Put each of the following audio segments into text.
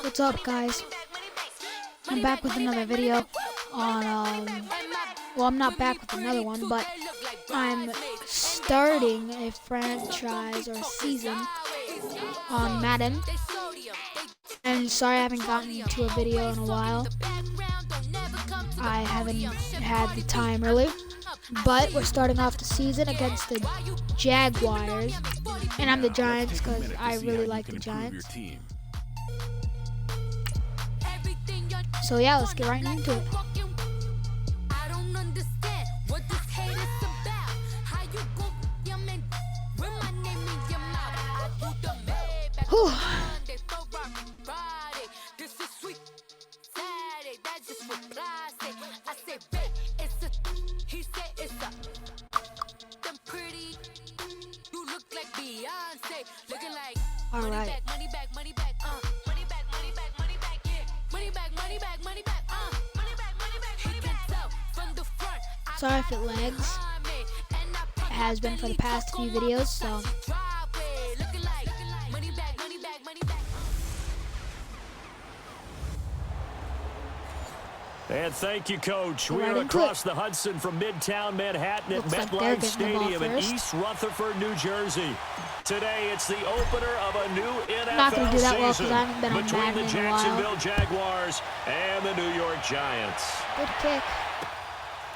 What's up, guys? I'm back with another video on, well, I'm not back with another one, but I'm starting a franchise or a season on Madden. And sorry I haven't gotten to a video in a while. I haven't had the time really. But we're starting off the season against the Jaguars. And I'm the Giants because I really like the Giants. So yeah, let's get right into it. Whew. All right. Sorry if it lags. It has been for the past few videos, so. And thank you, Coach. We are across the Hudson from Midtown Manhattan at MetLife Stadium in East Rutherford, New Jersey. Today, it's the opener of a new NFL season between the Jacksonville Jaguars and the New York Giants. Good kick.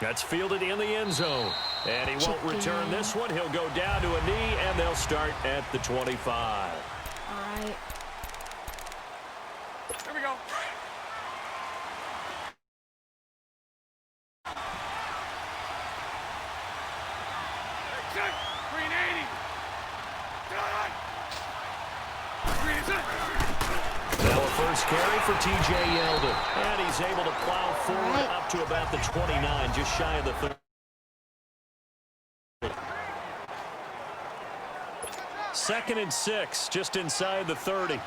That's fielded in the end zone. And he won't return this one. He'll go down to a knee, and they'll start at the 25. All right. Here we go. Now a first carry for T.J. Yeldon. And he's able to plow forward up to about the 29, just shy of the 30. Second and 6, just inside the 30.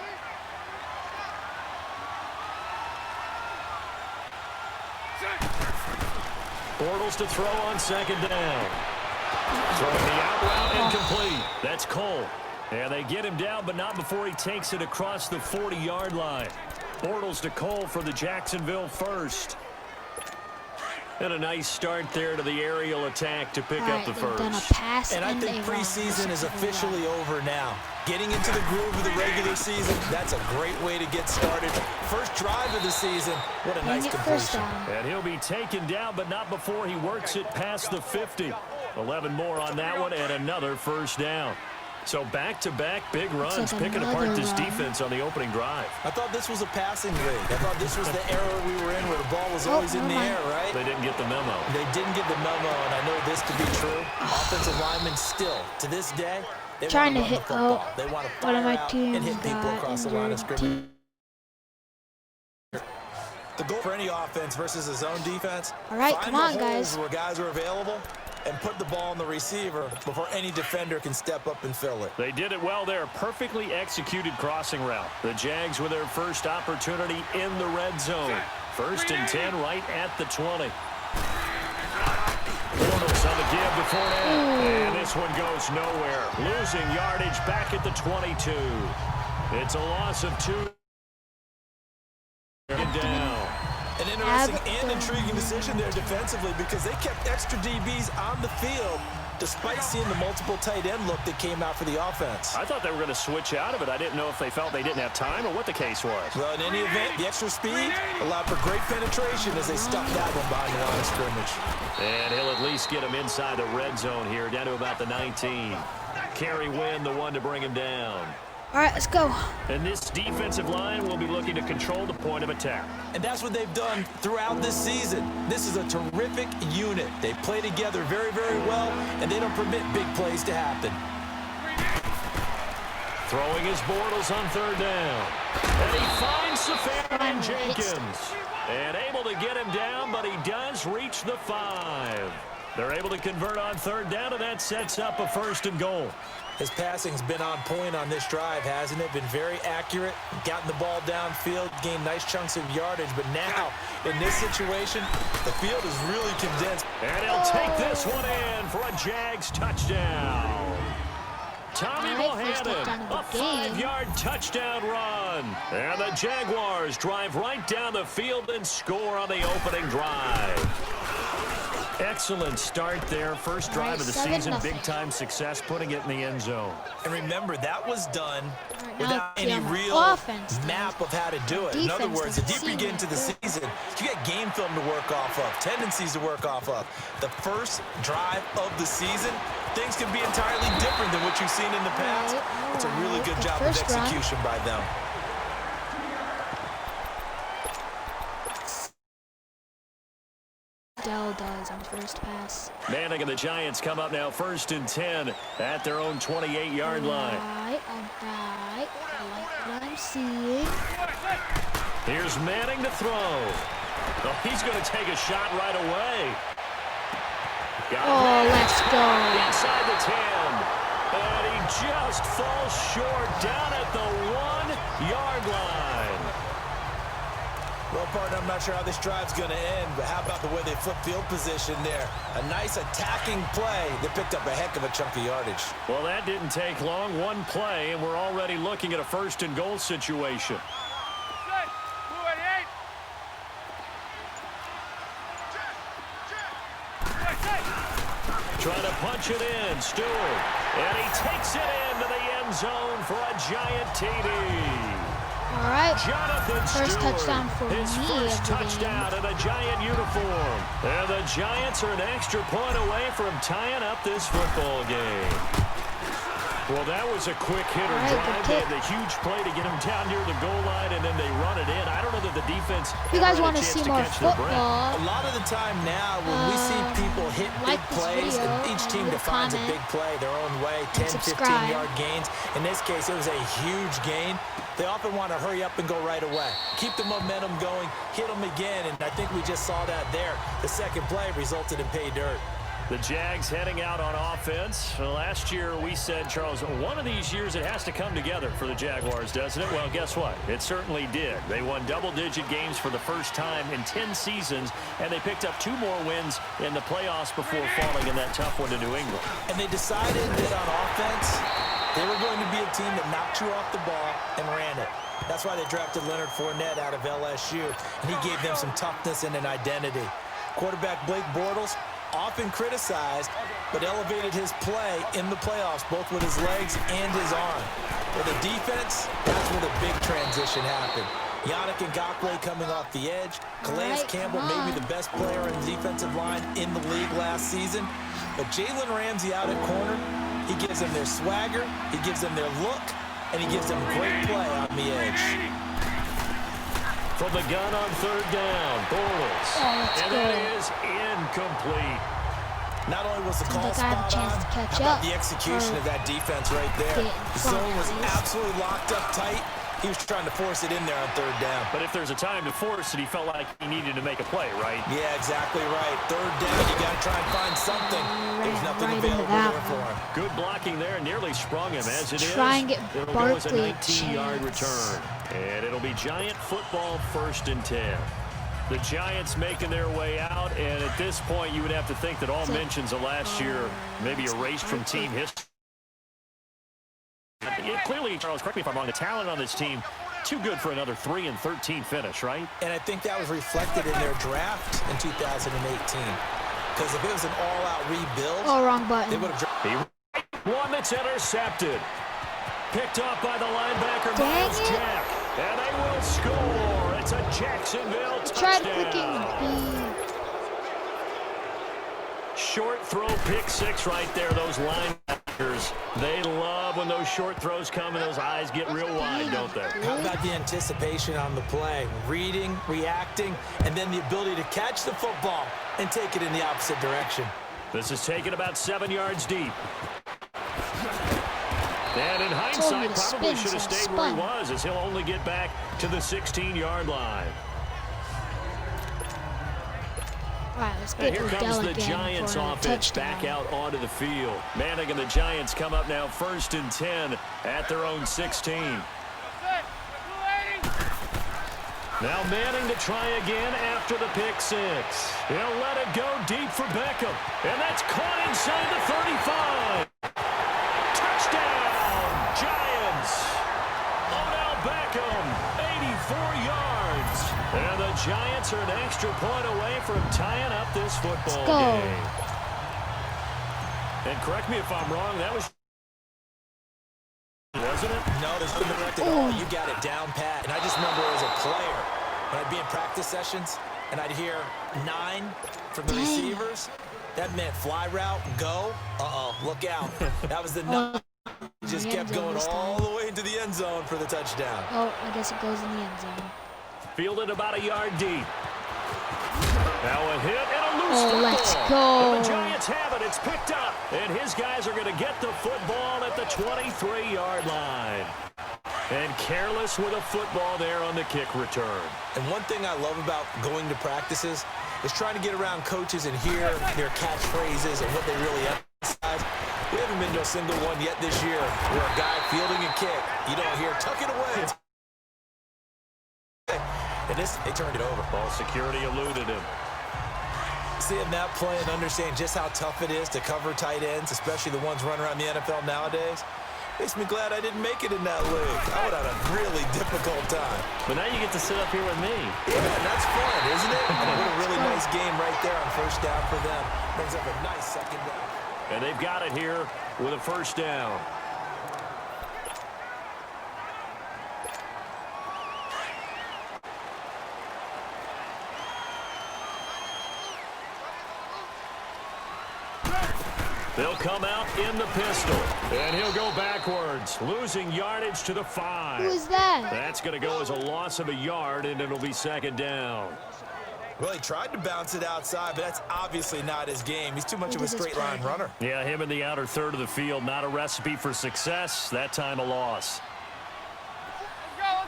Bortles to throw on second down. Throwing the out route incomplete. That's Cole. And they get him down, but not before he takes it across the 40-yard line. Bortles to Cole for the Jacksonville first. And a nice start there to the aerial attack to pick up the first. And I think preseason is officially over now. Getting into the groove of the regular season, that's a great way to get started. First drive of the season, what a nice completion. And he'll be taken down, but not before he works it past the 50. 11 more on that one and another first down. So back-to-back big runs, picking apart this defense on the opening drive. I thought this was a passing league. I thought this was the era we were in where the ball was always in the air, right? They didn't get the memo. They didn't get the memo, and I know this to be true. Offensive linemen still, to this day, they trying to hit they want to fire out and hit people across the line of scrimmage. The goal for any offense versus a zone defense, all right, come on, guys. Where guys are available, and put the ball on the receiver before any defender can step up and fill it. They did it well there. Perfectly executed crossing route. The Jags with their first opportunity in the red zone. First and 10 right at the 20. Bortles on the give before that. And this one goes nowhere. Losing yardage back at the 22. It's a loss of 2. Down. An interesting and intriguing decision there defensively because they kept extra DBs on the field despite seeing the multiple tight end look that came out for the offense. I thought they were going to switch out of it. I didn't know if they felt they didn't have time or what the case was. Well, in any event, the extra speed allowed for great penetration as they stuffed that one behind the line of scrimmage. And he'll at least get him inside the red zone here, down to about the 19. Kerry Wynn, the one to bring him down. All right, let's go. And this defensive line will be looking to control the point of attack. And that's what they've done throughout this season. This is a terrific unit. They play together very, very well, and they don't permit big plays to happen. Throwing his Bortles on third down. And he finds Safarian Jenkins. And able to get him down, but he does reach the 5. They're able to convert on third down, and that sets up a first and goal. His passing's been on point on this drive, hasn't it? Been very accurate, gotten the ball downfield, gained nice chunks of yardage. But now, in this situation, the field is really condensed. And he'll take this one in for a Jags touchdown. Tommy First touchdown Bohannon, of the a game. 5-yard touchdown run. And the Jaguars drive right down the field and score on the opening drive. Excellent start there. First drive of the season. Big-time success, putting it in the end zone. And remember, that was done Now without any real map of how to do it. In other words, the deeper you get into the season, you get game film to work off of, tendencies to work off of. The first drive of the season, things can be entirely different than what you've seen in the past. It's a really good job of execution by them. Dell does on first pass. Manning and the Giants come up now 1st and 10 at their own 28-yard line. Alright. I like what I'm seeing. Here's Manning to throw. Oh, he's going to take a shot right away. Let's go. Inside the 10. And he just falls short down at the 1-yard line. Well, partner, I'm not sure how this drive's going to end, but how about the way they flip field position there? A nice attacking play that picked up a heck of a chunk of yardage. Well, that didn't take long. One play, and we're already looking at a 1st and goal situation. Trying to punch it in, Stewart. And he takes it into the end zone for a giant TD. All right, Jonathan first Stewart, touchdown for his me first of the touchdown in a Giant uniform. And the Giants are an extra point away from tying up this football game. Well, that was a quick hitter drive. They had the huge play to get him down near the goal line, and then they run it in. I don't know that the defense. You guys want to see more football? A lot of the time now, when we see people hit big plays, and each team defines a big play their own way, 10, 15-yard gains. In this case, it was a huge gain. They often want to hurry up and go right away. Keep the momentum going, hit them again, and I think we just saw that there. The second play resulted in pay dirt. The Jags heading out on offense. Last year we said, Charles, one of these years it has to come together for the Jaguars, doesn't it? Well, guess what? It certainly did. They won double-digit games for the first time in 10 seasons, and they picked up 2 more wins in the playoffs before falling in that tough one to New England. And they decided that on offense, they were going to be a team that knocked you off the ball and ran it. That's why they drafted Leonard Fournette out of LSU, and he gave them some toughness and an identity. Quarterback Blake Bortles, often criticized, but elevated his play in the playoffs, both with his legs and his arm. For the defense, that's where the big transition happened. Yannick Ngakoue coming off the edge. Calais Campbell, maybe the best player in the defensive line in the league last season. But Jalen Ramsey out at corner, he gives them their swagger, he gives them their look, and he gives them great play on the edge. From the gun on 3rd down, Bortles. And that is incomplete. Not only was the call spot on, how about the execution of that defense right there? The zone was absolutely locked up tight. He was trying to force it in there on 3rd down. But if there's a time to force it, he felt like he needed to make a play, right? Yeah, exactly right. 3rd down, you got to try and find something. There's nothing available there for him. Good blocking there, nearly sprung him as it is. Try and get Barkley a 19-yard return. And it'll be Giant football 1st and 10. The Giants making their way out, and at this point, you would have to think that all mentions of last year maybe erased from team history. Clearly, Charles, correct me if I'm wrong, the talent on this team, too good for another 3-13 finish, right? And I think that was reflected in their draft in 2018. Because if it was an all-out rebuild, wrong button. They would have one that's intercepted. Picked off by the linebacker, Miles Jack. And they will score. It's a Jacksonville touchdown. Tried clicking B. Short throw, pick 6 right there. Those linebackers, they love when those short throws come and those eyes get real wide, don't they? How about the anticipation on the play? Reading, reacting, and then the ability to catch the football and take it in the opposite direction. This is taken about 7 yards deep. And in hindsight, probably should have stayed where he was, as he'll only get back to the 16-yard line. All right, let's get here comes the Giants offense back out onto the field. Manning and the Giants come up now 1st and 10 at their own 16. Now Manning to try again after the pick 6. He'll let it go deep for Beckham. And that's caught inside the 35. Touchdown! Beckham, 84 yards. And the Giants are an extra point away from tying up this football game. And correct me if I'm wrong, that was... Wasn't it? No, there's no direct at all. You got it down pat. And I just remember as a player, when I'd be in practice sessions, and I'd hear 9 from the receivers, that meant fly route, go. Look out. That was the 9. Just kept going all the way into the end zone for the touchdown. Oh, I guess it goes in the end zone. Fielded about a yard deep. Now a hit and a loose football. Let's go. And the Giants have it. It's picked up. And his guys are going to get the football at the 23-yard line. And careless with a football there on the kick return. And one thing I love about going to practices is trying to get around coaches and hear their catchphrases and what they really emphasize. We haven't been to a single one yet this year where a guy fielding a kick, you don't hear, tuck it away. And this, they turned it over. Ball security eluded him. Seeing that play and understand just how tough it is to cover tight ends, especially the ones running around the NFL nowadays, makes me glad I didn't make it in that league. I would have had a really difficult time. But now you get to sit up here with me. Yeah, that's fun, isn't it? And what a really nice game right there on first down for them. Brings up a nice second down. And they've got it here with a first down. They'll come out in the pistol. And he'll go backwards, losing yardage to the 5. Who is that? That's going to go as a loss of a yard, and it'll be second down. Well, he tried to bounce it outside, but that's obviously not his game. He's too much of a straight-line runner. Yeah, him in the outer third of the field, not a recipe for success. That time a loss. Let's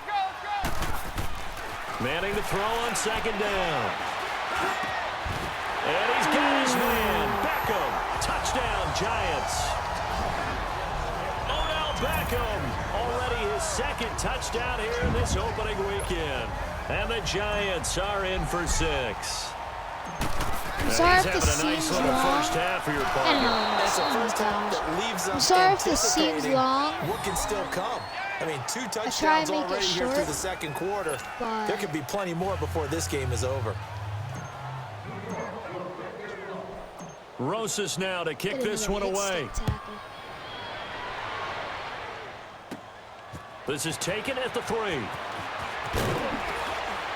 go. Manning to throw on second down. And he's got his man, Beckham. Touchdown, Giants. Odell Beckham, already his second touchdown here in this opening weekend. And the Giants are in for 6. I'm sorry if this having a nice seems little long. first half for your I partner. know. It's the first half that leaves us I'm sorry if this seems anticipating long. what can still come. I mean, 2 try touchdowns and make it already here short, through the second quarter. but There could be plenty more before this game is over. Rosas now to kick Didn't this even one hit away. stick tackle. This is taken at the 3.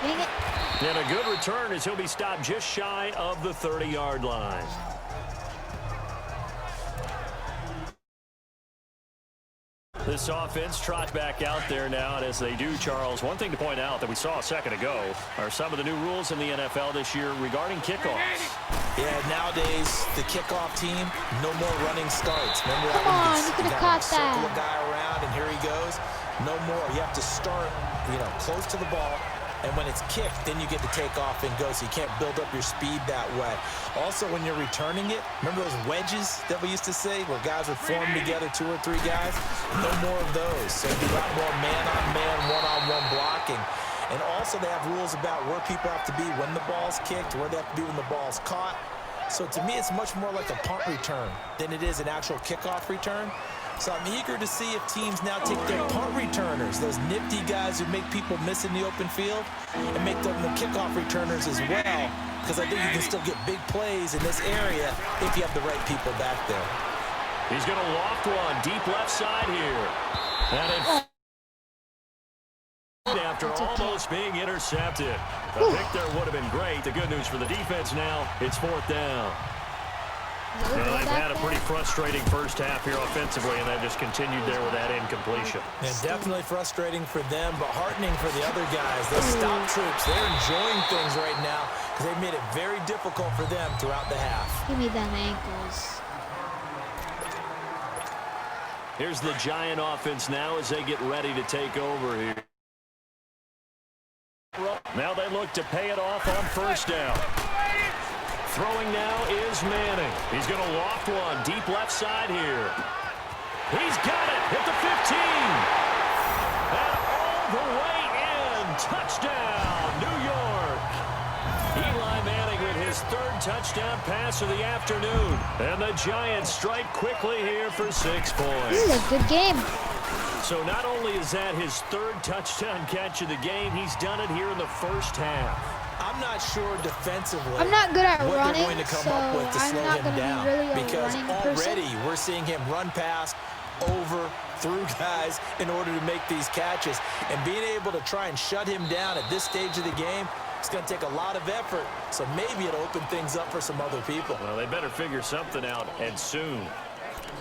Dang it. And a good return as he'll be stopped just shy of the 30-yard line. This offense trot back out there now, and as they do, Charles, one thing to point out that we saw a second ago are some of the new rules in the NFL this year regarding kickoffs. Yeah, nowadays, the kickoff team, no more running starts. Remember that? Come on, you you could have kinda caught circle that. a guy around, and here he goes. No more. You have to start, close to the ball. And when it's kicked, then you get to take off and go, so you can't build up your speed that way. Also, when you're returning it, remember those wedges that we used to say where guys would form together, 2 or 3 guys? No more of those. So you got more man-on-man, one-on-one blocking. And also they have rules about where people have to be when the ball's kicked, where they have to be when the ball's caught. So to me, it's much more like a punt return than it is an actual kickoff return. So I'm eager to see if teams now take their punt returners, those nifty guys who make people miss in the open field, and make them the kickoff returners as well, because I think you can still get big plays in this area if you have the right people back there. He's going to loft one deep left side here. And after almost being intercepted. A pick there would have been great. The good news for the defense now, it's 4th down. And they've had a pretty frustrating first half here offensively, and they've just continued there with that incompletion. And definitely frustrating for them, but heartening for the other guys. Those stop troops, they're enjoying things right now because they made it very difficult for them throughout the half. Give me them ankles. Here's the Giant offense now as they get ready to take over here. Now they look to pay it off on first down. Throwing now is Manning. He's going to loft one deep left side here. He's got it at the 15. And all the way in. Touchdown, New York. Eli Manning with his 3rd touchdown pass of the afternoon. And the Giants strike quickly here for 6 points. This is a good game. So not only is that his third touchdown catch of the game, he's done it here in the first half. I'm not sure defensively I'm not good at what running, they're going to come so up with to I'm slow not him going to down. be really a Because running already person. we're seeing him run past, over, through guys in order to make these catches. And being able to try and shut him down at this stage of the game, it's going to take a lot of effort. So maybe it'll open things up for some other people. Well, they better figure something out, and soon.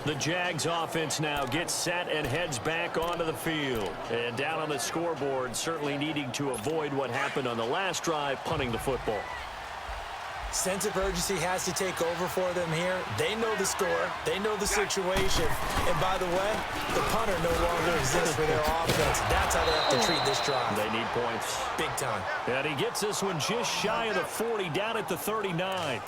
The Jags offense now gets set and heads back onto the field. And down on the scoreboard, certainly needing to avoid what happened on the last drive, punting the football. Sense of urgency has to take over for them here. They know the score. They know the situation. And by the way, the punter no longer exists for their offense. That's how they have to treat this drive. They need points. Big time. And he gets this one just shy of the 40, down at the 39.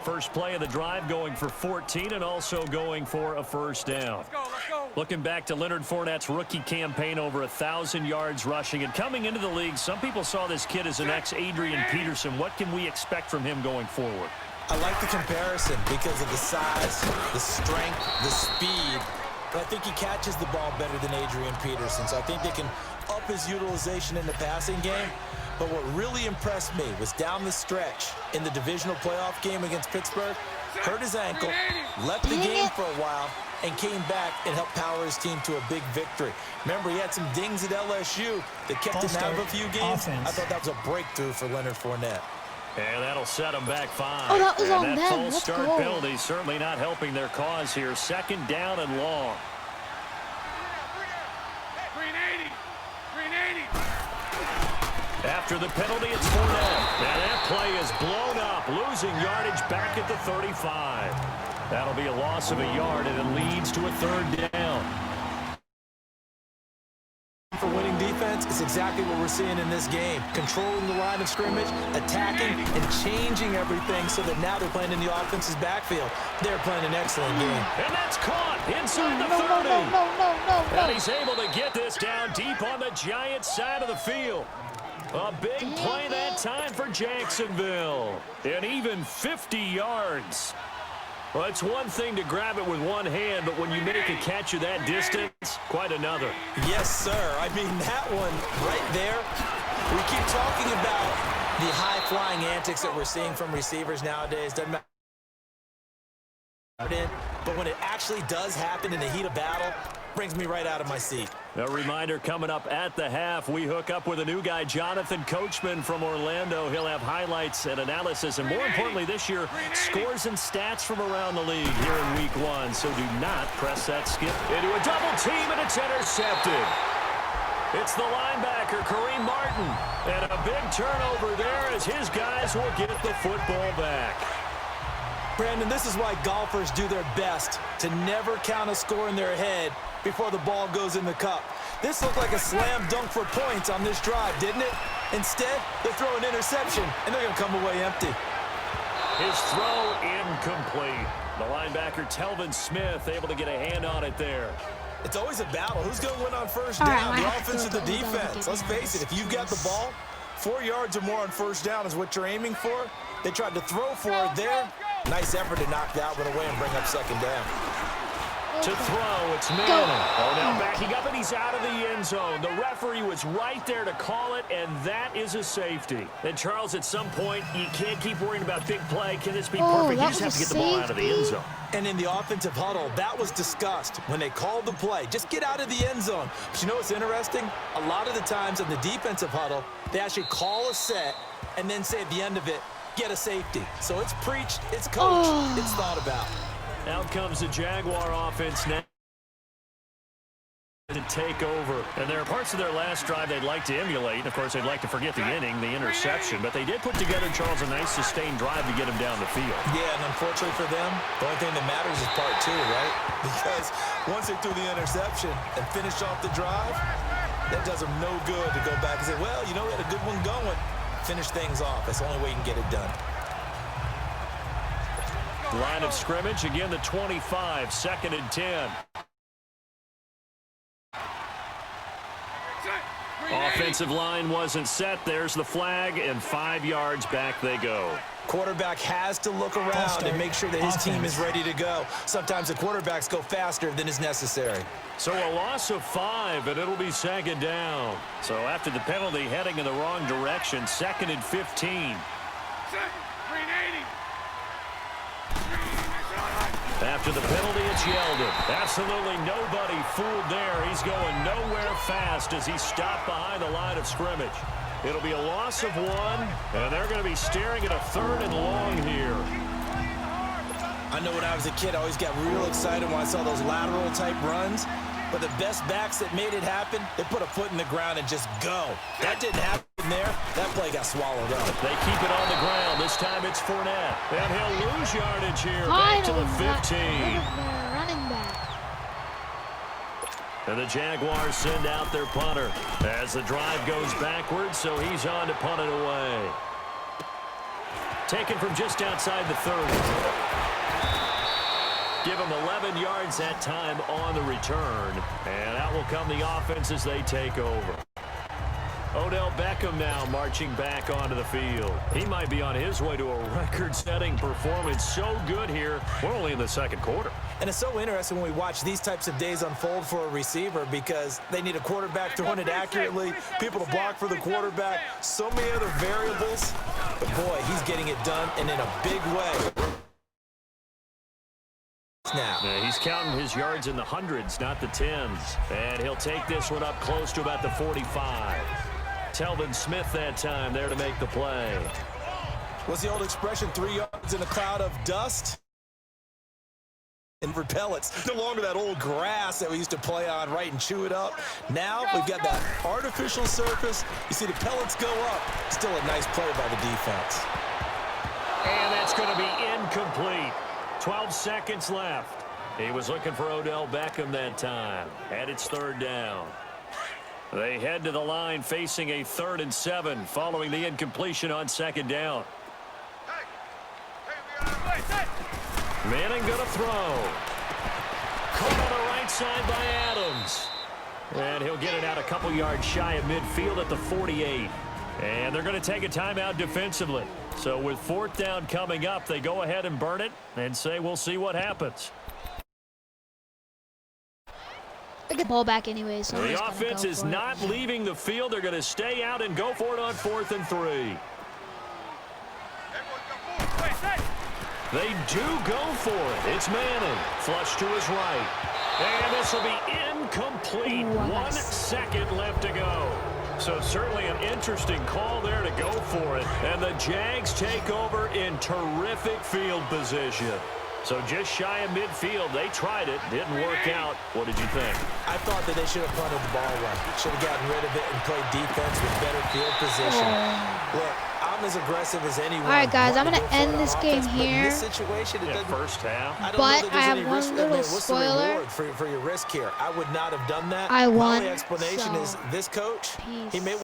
First play of the drive going for 14 and also going for a first down. Let's go. Looking back to Leonard Fournette's rookie campaign, over 1,000 yards rushing. And coming into the league, some people saw this kid as an ex-Adrian Peterson. What can we expect from him going forward? I like the comparison because of the size, the strength, the speed. But I think he catches the ball better than Adrian Peterson. So I think they can up his utilization in the passing game. But what really impressed me was down the stretch in the divisional playoff game against Pittsburgh, hurt his ankle, left the game for a while, and came back and helped power his team to a big victory. Remember, he had some dings at LSU that kept him out of a few games. I thought that was a breakthrough for Leonard Fournette. And that'll set them back 5. Oh, that was on that them. false Let's start go. penalty certainly not helping their cause here. Second down and long. 380. After the penalty, it's Fournette. And that play is blown up, losing yardage back at the 35. That'll be a loss of a yard, and it leads to a third down. For winning defense, it's exactly what we're seeing in this game. Controlling the line of scrimmage, attacking, and changing everything so that now they're playing in the offense's backfield. They're playing an excellent game. And that's caught inside the 30. No. And he's able to get this down deep on the Giants' side of the field. A big play that time for Jacksonville. And even 50 yards. Well, it's one thing to grab it with one hand, but when you make a catch of that distance, quite another. Yes, sir. I mean, that one right there, we keep talking about the high-flying antics that we're seeing from receivers nowadays. Doesn't matter. But when it actually does happen in the heat of battle, brings me right out of my seat. A reminder coming up at the half, we hook up with a new guy, Jonathan Coachman from Orlando. He'll have highlights and analysis, and more importantly this year, scores and stats from around the league here in week 1. So do not press that skip into a double team, and it's intercepted. It's the linebacker, Kareem Martin, and a big turnover there as his guys will get the football back. Brandon, this is why golfers do their best to never count a score in their head before the ball goes in the cup. This looked like a slam dunk for points on this drive, didn't it? Instead, they throw an interception, and they're going to come away empty. His throw incomplete. The linebacker, Telvin Smith, able to get a hand on it there. It's always a battle. Who's going to win on first All right, down, I the have to offense or throw the the ball down defense? to Let's face it, if you've got the ball, 4 yards or more on first down is what you're aiming for. They tried to throw for it there. Nice effort to knock that one away and bring up second down. To throw, it's Manning. Oh, now backing up, and he's out of the end zone. The referee was right there to call it, and that is a safety. And, Charles, at some point, you can't keep worrying about big play. Can this be perfect? You that just have to was get a the ball out of the end safety? zone. And in the offensive huddle, that was discussed when they called the play. Just get out of the end zone. But you know what's interesting? A lot of the times in the defensive huddle, they actually call a set and then say at the end of it, get a safety. So it's preached, it's coached, it's thought about. Out comes the Jaguar offense now to take over. And there are parts of their last drive they'd like to emulate. Of course, they'd like to forget the inning, the interception. But they did put together, Charles, a nice sustained drive to get him down the field. Yeah, and unfortunately for them, the only thing that matters is part 2, right? Because once they threw the interception and finished off the drive, that does them no good to go back and say, well, you know, we had a good one going. Finish things off. That's the only way you can get it done. Line of scrimmage, again, the 25, 2nd and 10. Offensive line wasn't set. There's the flag, and 5 yards back they go. Quarterback has to look around and make sure that his team is ready to go. Sometimes the quarterbacks go faster than is necessary. So a loss of 5, and it'll be second down. So after the penalty, heading in the wrong direction, 2nd and 15. After the penalty, it's Yeldon. Absolutely nobody fooled there. He's going nowhere fast as he's stopped behind the line of scrimmage. It'll be a loss of 1, and they're going to be staring at a 3rd and long here. I know when I was a kid, I always got real excited when I saw those lateral-type runs. But the best backs that made it happen, they put a foot in the ground and just go. That didn't happen there. That play got swallowed up. They keep it on the ground. This time it's Fournette. And he'll lose yardage here. Back to the 15. Running back. And the Jaguars send out their punter as the drive goes backwards, so he's on to punt it away. Taken from just outside the 30. Give them 11 yards that time on the return. And out will come the offense as they take over. Odell Beckham now marching back onto the field. He might be on his way to a record-setting performance. So good here. We're only in the second quarter. And it's so interesting when we watch these types of days unfold for a receiver because they need a quarterback throwing it accurately, people to block for the quarterback, so many other variables. But, boy, he's getting it done and in a big way. Now. Yeah, he's counting his yards in the hundreds, not the tens. And he'll take this one up close to about the 45. Telvin Smith that time there to make the play. What's the old expression, 3 yards in a cloud of dust? And repellents. No longer that old grass that we used to play on, right, and chew it up. Now we've got that artificial surface. You see the pellets go up. Still a nice play by the defense. And that's going to be incomplete. 12 seconds left. He was looking for Odell Beckham that time. And it's 3rd down. They head to the line facing a 3rd and 7 following the incompletion on 2nd down. Manning going to throw. Caught on the right side by Adams. And he'll get it out a couple yards shy of midfield at the 48. And they're going to take a timeout defensively. So with 4th down coming up, they go ahead and burn it and say we'll see what happens. They get the ball back anyway. So the offense is not leaving the field. They're going to stay out and go for it on 4th and 3. They do go for it. It's Manning. Flush to his right. And this will be incomplete. 1 second left to go. So certainly an interesting call there to go for it. And the Jags take over in terrific field position. So just shy of midfield. They tried it. Didn't work out. What did you think? I thought that they should have punted the ball away. Should have gotten rid of it and played defense with better field position. Look, I'm as aggressive as anyone. All right, guys, I'm going to end this game here. In this situation, it doesn't, first half. But I have one little spoiler. For your risk here. I would not have done that. I My won. only explanation is this coach, he may